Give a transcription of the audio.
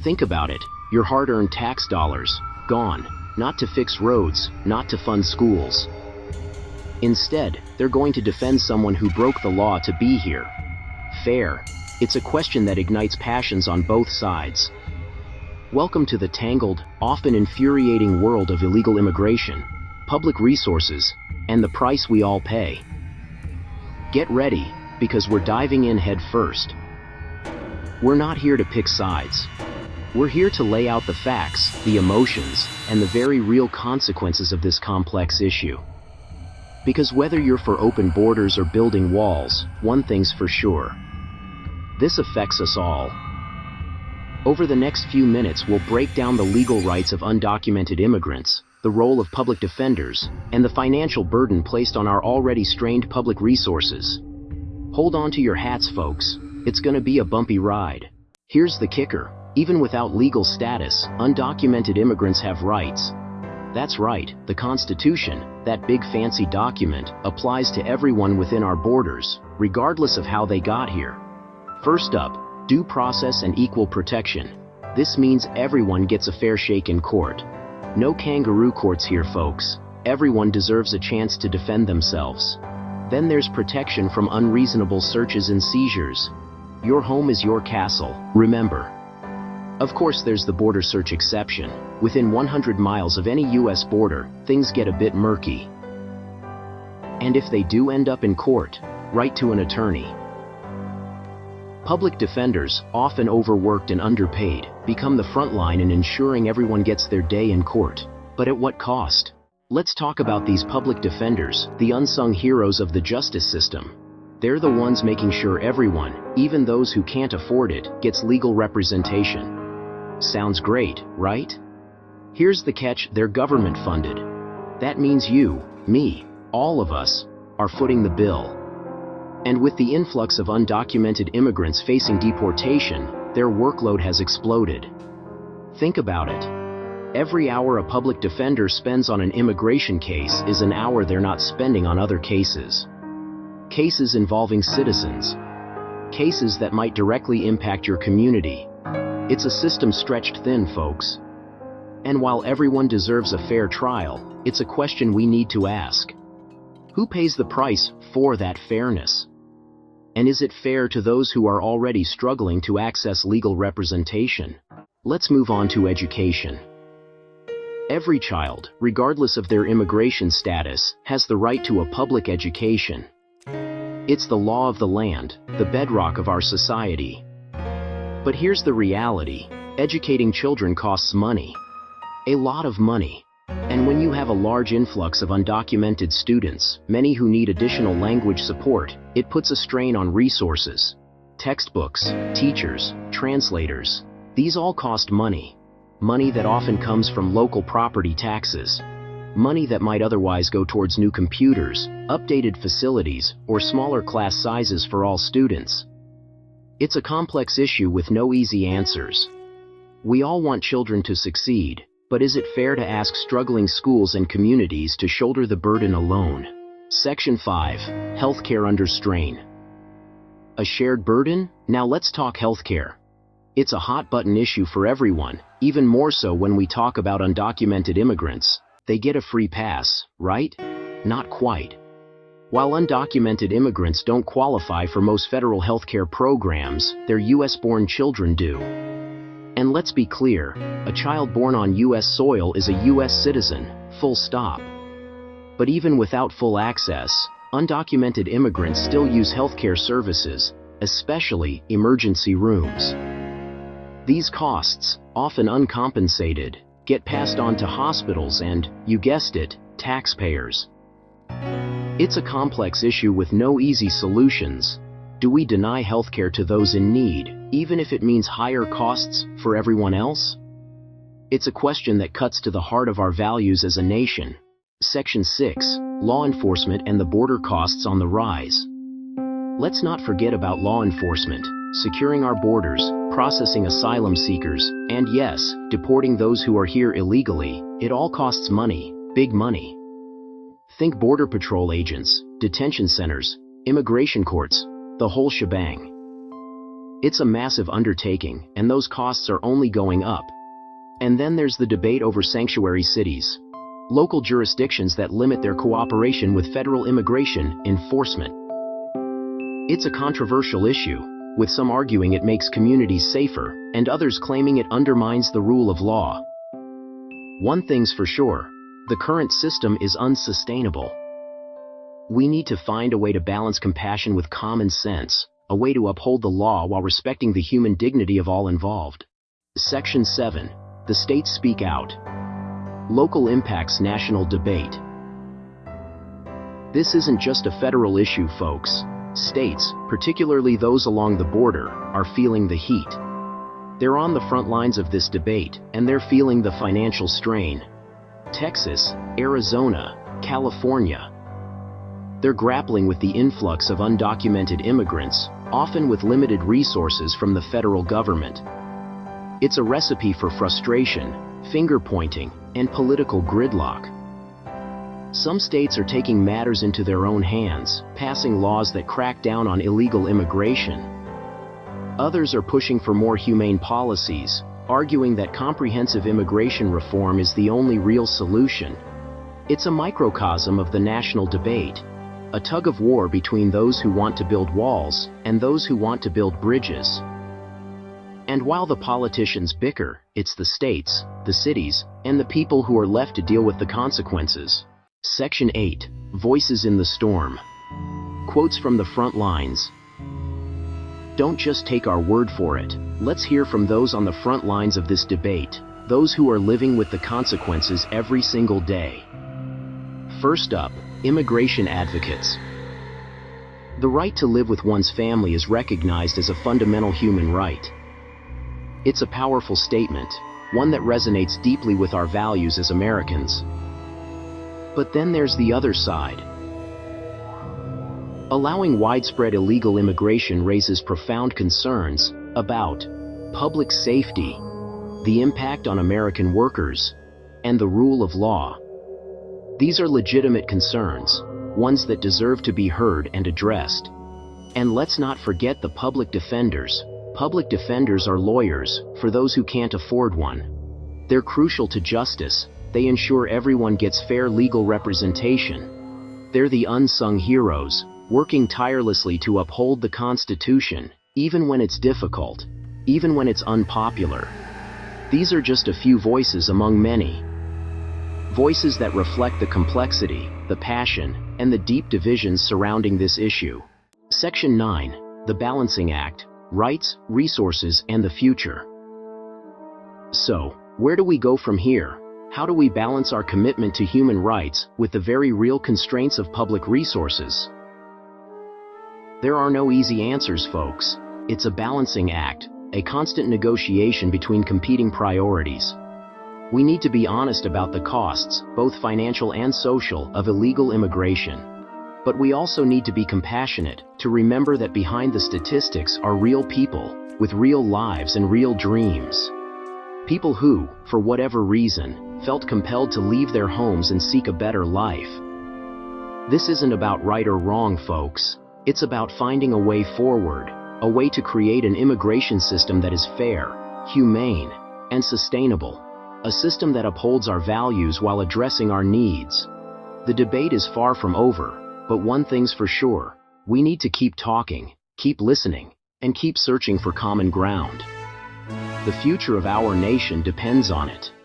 Think about it, your hard-earned tax dollars, gone, not to fix roads, not to fund schools. Instead, they're going to defend someone who broke the law to be here. Fair? It's a question that ignites passions on both sides. Welcome to the tangled, often infuriating world of illegal immigration, public resources, and the price we all pay. Get ready, because we're diving in head first. We're not here to pick sides. We're here to lay out the facts, the emotions, and the very real consequences of this complex issue. Because whether you're for open borders or building walls, one thing's for sure. This affects us all. Over the next few minutes, we'll break down the legal rights of undocumented immigrants, the role of public defenders, and the financial burden placed on our already strained public resources. Hold on to your hats, folks. It's gonna be a bumpy ride. Here's the kicker. Even without legal status, undocumented immigrants have rights. That's right, the Constitution, that big fancy document, applies to everyone within our borders, regardless of how they got here. First up, due process and equal protection. This means everyone gets a fair shake in court. No kangaroo courts here, folks. Everyone deserves a chance to defend themselves. Then there's protection from unreasonable searches and seizures. Your home is your castle, remember. Of course, there's the border search exception. Within 100 miles of any U.S. border, things get a bit murky. And if they do end up in court, write to an attorney. Public defenders, often overworked and underpaid, become the front line in ensuring everyone gets their day in court. But at what cost? Let's talk about these public defenders, the unsung heroes of the justice system. They're the ones making sure everyone, even those who can't afford it, gets legal representation. Sounds great, right? Here's the catch, they're government funded. That means you, me, all of us, are footing the bill. And with the influx of undocumented immigrants facing deportation, their workload has exploded. Think about it. Every hour a public defender spends on an immigration case is an hour they're not spending on other cases. Cases involving citizens. Cases that might directly impact your community. It's a system stretched thin, folks. And while everyone deserves a fair trial, it's a question we need to ask. Who pays the price for that fairness? And is it fair to those who are already struggling to access legal representation? Let's move on to education. Every child, regardless of their immigration status, has the right to a public education. It's the law of the land, the bedrock of our society. But here's the reality. Educating children costs money. A lot of money. And when you have a large influx of undocumented students, many who need additional language support, it puts a strain on resources. Textbooks, teachers, translators. These all cost money. Money that often comes from local property taxes. Money that might otherwise go towards new computers, updated facilities, or smaller class sizes for all students. It's a complex issue with no easy answers. We all want children to succeed, but is it fair to ask struggling schools and communities to shoulder the burden alone? Section 5. Healthcare under strain. A shared burden? Now let's talk healthcare. It's a hot-button issue for everyone, even more so when we talk about undocumented immigrants. They get a free pass, right? Not quite. While undocumented immigrants don't qualify for most federal healthcare programs, their U.S.-born children do. And let's be clear, a child born on U.S. soil is a U.S. citizen, full stop. But even without full access, undocumented immigrants still use healthcare services, especially emergency rooms. These costs, often uncompensated, get passed on to hospitals and, you guessed it, taxpayers. It's a complex issue with no easy solutions. Do we deny healthcare to those in need, even if it means higher costs for everyone else? It's a question that cuts to the heart of our values as a nation. Section 6. Law enforcement and the border costs on the rise. Let's not forget about law enforcement, securing our borders, processing asylum seekers, and yes, deporting those who are here illegally. It all costs money, big money. Think Border Patrol agents, detention centers, immigration courts, the whole shebang. It's a massive undertaking, and those costs are only going up. And then there's the debate over sanctuary cities, local jurisdictions that limit their cooperation with federal immigration enforcement. It's a controversial issue, with some arguing it makes communities safer, and others claiming it undermines the rule of law. One thing's for sure, the current system is unsustainable. We need to find a way to balance compassion with common sense, a way to uphold the law while respecting the human dignity of all involved. Section 7. The states speak out. Local impacts national debate. This isn't just a federal issue, folks. States, particularly those along the border, are feeling the heat. They're on the front lines of this debate, and they're feeling the financial strain. Texas, Arizona, California. They're grappling with the influx of undocumented immigrants, often with limited resources from the federal government. It's a recipe for frustration, finger-pointing, and political gridlock. Some states are taking matters into their own hands, passing laws that crack down on illegal immigration. Others are pushing for more humane policies, arguing that comprehensive immigration reform is the only real solution. It's a microcosm of the national debate, a tug-of-war between those who want to build walls and those who want to build bridges. And while the politicians bicker, it's the states, the cities, and the people who are left to deal with the consequences. Section 8. Voices in the storm. Quotes from the front lines. Don't just take our word for it. Let's hear from those on the front lines of this debate, those who are living with the consequences every single day. First up, immigration advocates. The right to live with one's family is recognized as a fundamental human right. It's a powerful statement, one that resonates deeply with our values as Americans. But then there's the other side. Allowing widespread illegal immigration raises profound concerns about public safety, the impact on American workers, and the rule of law. These are legitimate concerns, ones that deserve to be heard and addressed. And let's not forget the public defenders. Public defenders are lawyers, for those who can't afford one. They're crucial to justice. They ensure everyone gets fair legal representation. They're the unsung heroes, working tirelessly to uphold the Constitution, even when it's difficult, even when it's unpopular. These are just a few voices among many. Voices that reflect the complexity, the passion, and the deep divisions surrounding this issue. Section 9. The Balancing Act. Rights, resources, and the future. So, where do we go from here? How do we balance our commitment to human rights with the very real constraints of public resources? There are no easy answers, folks. It's a balancing act, a constant negotiation between competing priorities. We need to be honest about the costs, both financial and social, of illegal immigration. But we also need to be compassionate, to remember that behind the statistics are real people, with real lives and real dreams. People who, for whatever reason, felt compelled to leave their homes and seek a better life. This isn't about right or wrong, folks. It's about finding a way forward, a way to create an immigration system that is fair, humane, and sustainable. A system that upholds our values while addressing our needs. The debate is far from over. But one thing's for sure, we need to keep talking, keep listening, and keep searching for common ground. The future of our nation depends on it.